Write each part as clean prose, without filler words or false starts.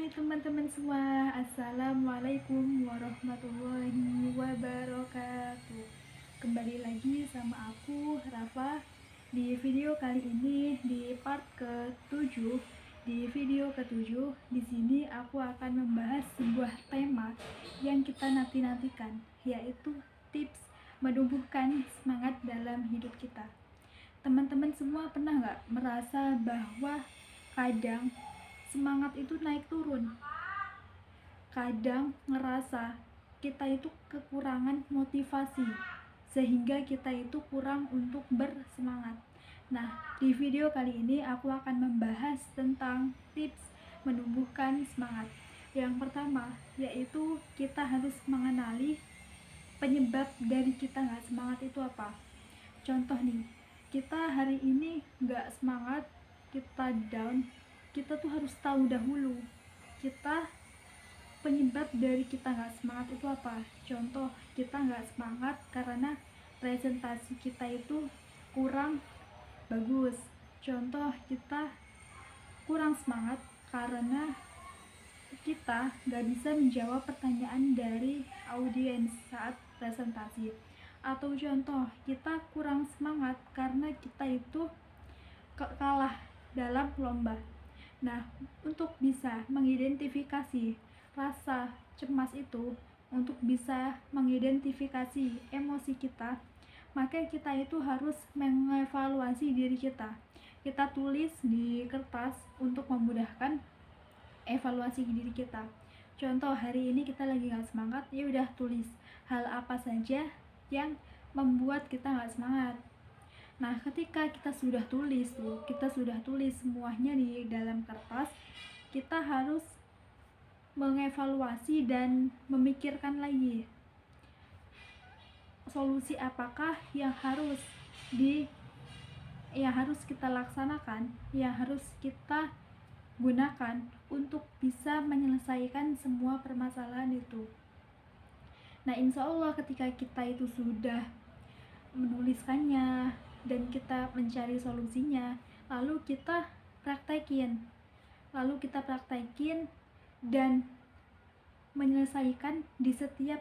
teman-teman semua, Assalamualaikum warahmatullahi wabarakatuh. Kembali lagi sama aku, Rafa. Di video kali ini, di part ke-7, di sini aku akan membahas sebuah tema yang kita nanti-nantikan, yaitu tips menumbuhkan semangat dalam hidup kita. Teman-teman semua pernah nggak merasa bahwa kadang semangat itu naik turun? Kadang ngerasa kita itu kekurangan motivasi, sehingga kita itu kurang untuk bersemangat. Nah, di video kali ini aku akan membahas tentang tips menumbuhkan semangat. Yang pertama, yaitu kita harus mengenali penyebab dari kita nggak semangat itu apa. Contoh nih, kita hari ini nggak semangat, kita down, kita tuh harus tahu dahulu penyebab dari kita nggak semangat itu apa. Contoh, kita nggak semangat karena presentasi kita itu kurang bagus. Contoh, kita kurang semangat karena kita nggak bisa menjawab pertanyaan dari audiens saat presentasi. Atau contoh, kita kurang semangat karena kita itu kalah dalam lomba. Nah, untuk bisa mengidentifikasi rasa cemas itu, untuk bisa mengidentifikasi emosi kita, maka kita itu harus mengevaluasi diri kita. Kita tulis di kertas untuk memudahkan evaluasi diri kita. Contoh, hari ini kita lagi gak semangat, ya udah tulis hal apa saja yang membuat kita gak semangat. Nah, ketika kita sudah tulis semuanya di dalam kertas, kita harus mengevaluasi dan memikirkan lagi solusi apakah yang harus kita laksanakan, yang harus kita gunakan untuk bisa menyelesaikan semua permasalahan itu. Nah, insya Allah ketika kita itu sudah menuliskannya dan kita mencari solusinya, lalu kita praktekin dan menyelesaikan di setiap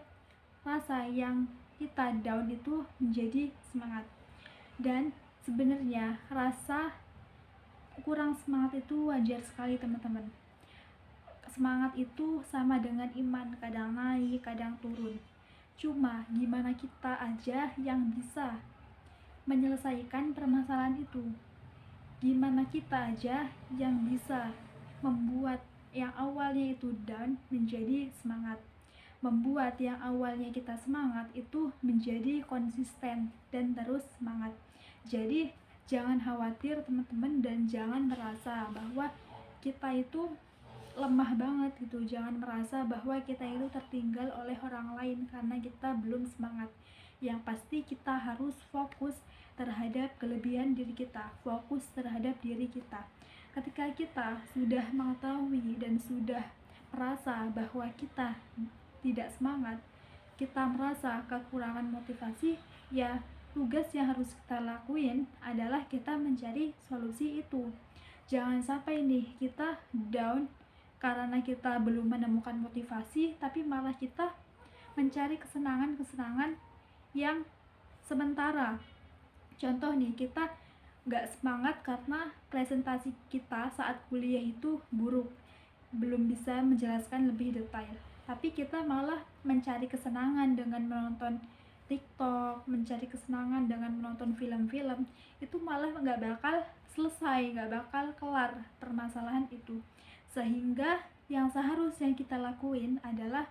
rasa yang kita down itu menjadi semangat. Dan sebenarnya rasa kurang semangat itu wajar sekali, teman-teman. Semangat itu sama dengan iman, kadang naik, kadang turun. Cuma gimana kita aja yang bisa menyelesaikan permasalahan itu. Gimana kita aja yang bisa membuat yang awalnya itu down menjadi semangat. Membuat yang awalnya kita semangat itu menjadi konsisten dan terus semangat. Jadi jangan khawatir, teman-teman, dan jangan merasa bahwa kita itu lemah banget gitu. Jangan merasa bahwa kita itu tertinggal oleh orang lain karena kita belum semangat. Yang pasti kita harus fokus terhadap kelebihan diri kita, fokus terhadap diri kita. Ketika kita sudah mengetahui dan sudah merasa bahwa kita tidak semangat, kita merasa kekurangan motivasi, ya tugas yang harus kita lakuin adalah kita mencari solusi itu. Jangan sampai nih kita down karena kita belum menemukan motivasi, tapi malah kita mencari kesenangan-kesenangan yang sementara. Contoh nih, kita gak semangat karena presentasi kita saat kuliah itu buruk, belum bisa menjelaskan lebih detail, tapi kita malah mencari kesenangan dengan menonton TikTok, mencari kesenangan dengan menonton film-film. Itu malah gak bakal selesai, gak bakal kelar permasalahan itu. Sehingga yang seharusnya kita lakuin adalah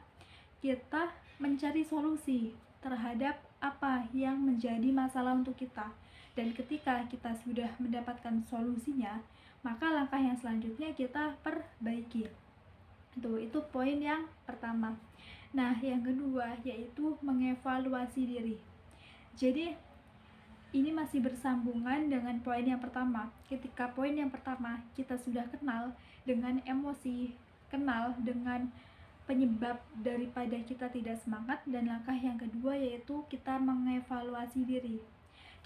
kita mencari solusi terhadap apa yang menjadi masalah untuk kita. Dan ketika kita sudah mendapatkan solusinya, maka langkah yang selanjutnya kita perbaiki. Itu poin yang pertama. Nah, yang kedua yaitu mengevaluasi diri. Jadi ini masih bersambungan dengan poin yang pertama. Ketika poin yang pertama kita sudah kenal dengan emosi, kenal dengan penyebab daripada kita tidak semangat, dan langkah yang kedua yaitu kita mengevaluasi diri.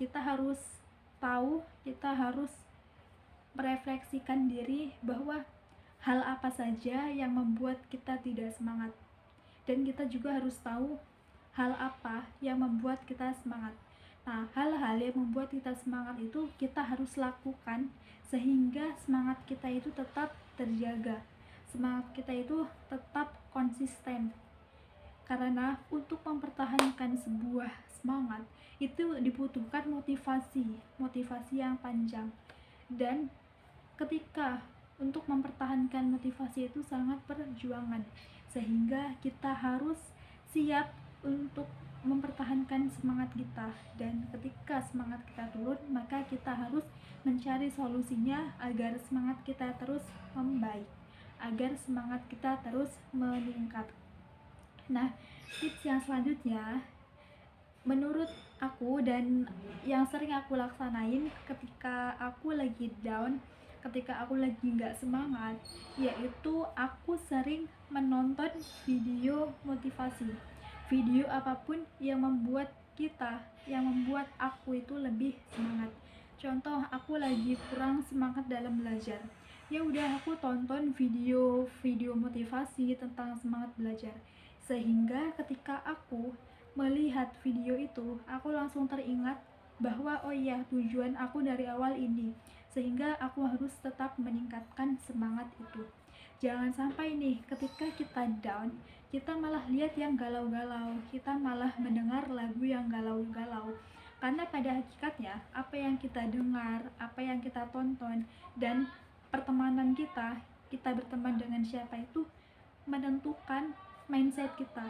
Kita harus tahu, kita harus merefleksikan diri bahwa hal apa saja yang membuat kita tidak semangat, dan kita juga harus tahu hal apa yang membuat kita semangat. Nah, hal-hal yang membuat kita semangat itu kita harus lakukan sehingga semangat kita itu tetap terjaga, semangat kita itu tetap konsisten. Karena untuk mempertahankan sebuah semangat itu dibutuhkan motivasi yang panjang. Dan ketika untuk mempertahankan motivasi itu sangat perjuangan, sehingga kita harus siap untuk mempertahankan semangat kita. Dan ketika semangat kita turun, maka kita harus mencari solusinya agar semangat kita terus membaik, agar semangat kita terus meningkat. Nah, tips yang selanjutnya menurut aku dan yang sering aku laksanain ketika aku lagi down, ketika aku lagi nggak semangat, yaitu aku sering menonton video motivasi, video apapun yang membuat aku itu lebih semangat. Contoh, aku lagi kurang semangat dalam belajar, ya udah aku tonton video motivasi tentang semangat belajar, sehingga ketika aku melihat video itu, aku langsung teringat bahwa oh iya, tujuan aku dari awal ini, sehingga aku harus tetap meningkatkan semangat itu. Jangan sampai nih ketika kita down, kita malah lihat yang galau-galau, kita malah mendengar lagu yang galau-galau. Karena pada hakikatnya apa yang kita dengar, apa yang kita tonton, dan pertemanan kita berteman dengan siapa itu menentukan mindset kita.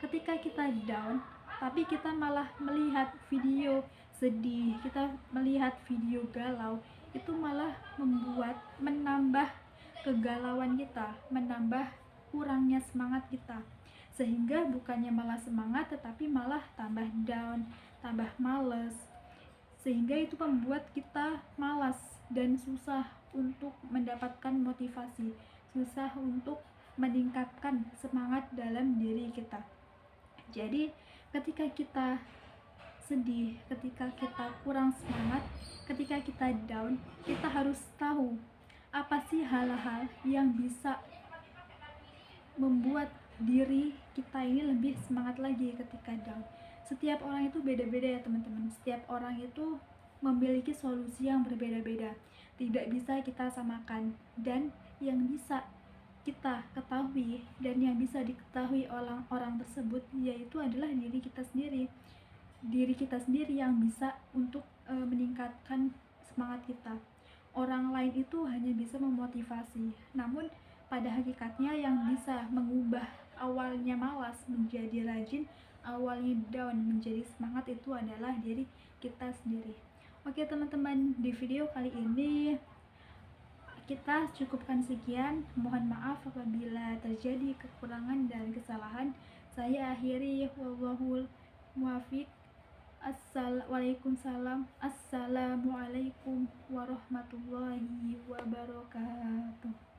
Ketika kita down tapi kita malah melihat video sedih, kita melihat video galau, itu malah menambah kegalauan kita, menambah kurangnya semangat kita, sehingga bukannya malah semangat tetapi malah tambah down, tambah males, sehingga itu membuat kita malas dan susah untuk mendapatkan motivasi, susah untuk meningkatkan semangat dalam diri kita. Jadi ketika kita sedih, ketika kita kurang semangat, ketika kita down, kita harus tahu apa sih hal-hal yang bisa membuat diri kita ini lebih semangat lagi ketika down. Setiap orang itu beda-beda ya teman-teman, setiap orang itu memiliki solusi yang berbeda-beda, tidak bisa kita samakan. Dan yang bisa kita ketahui dan yang bisa diketahui orang tersebut yaitu adalah diri kita sendiri yang bisa untuk meningkatkan semangat kita. Orang lain itu hanya bisa memotivasi, namun pada hakikatnya yang bisa mengubah awalnya malas menjadi rajin, awalnya down menjadi semangat itu adalah diri kita sendiri. Oke teman-teman, di video kali ini kita cukupkan sekian. Mohon maaf apabila terjadi kekurangan dan kesalahan. Saya akhiri, wallahul muwaffiq. Waalaikumsalam. Assalamualaikum warahmatullahi wabarakatuh.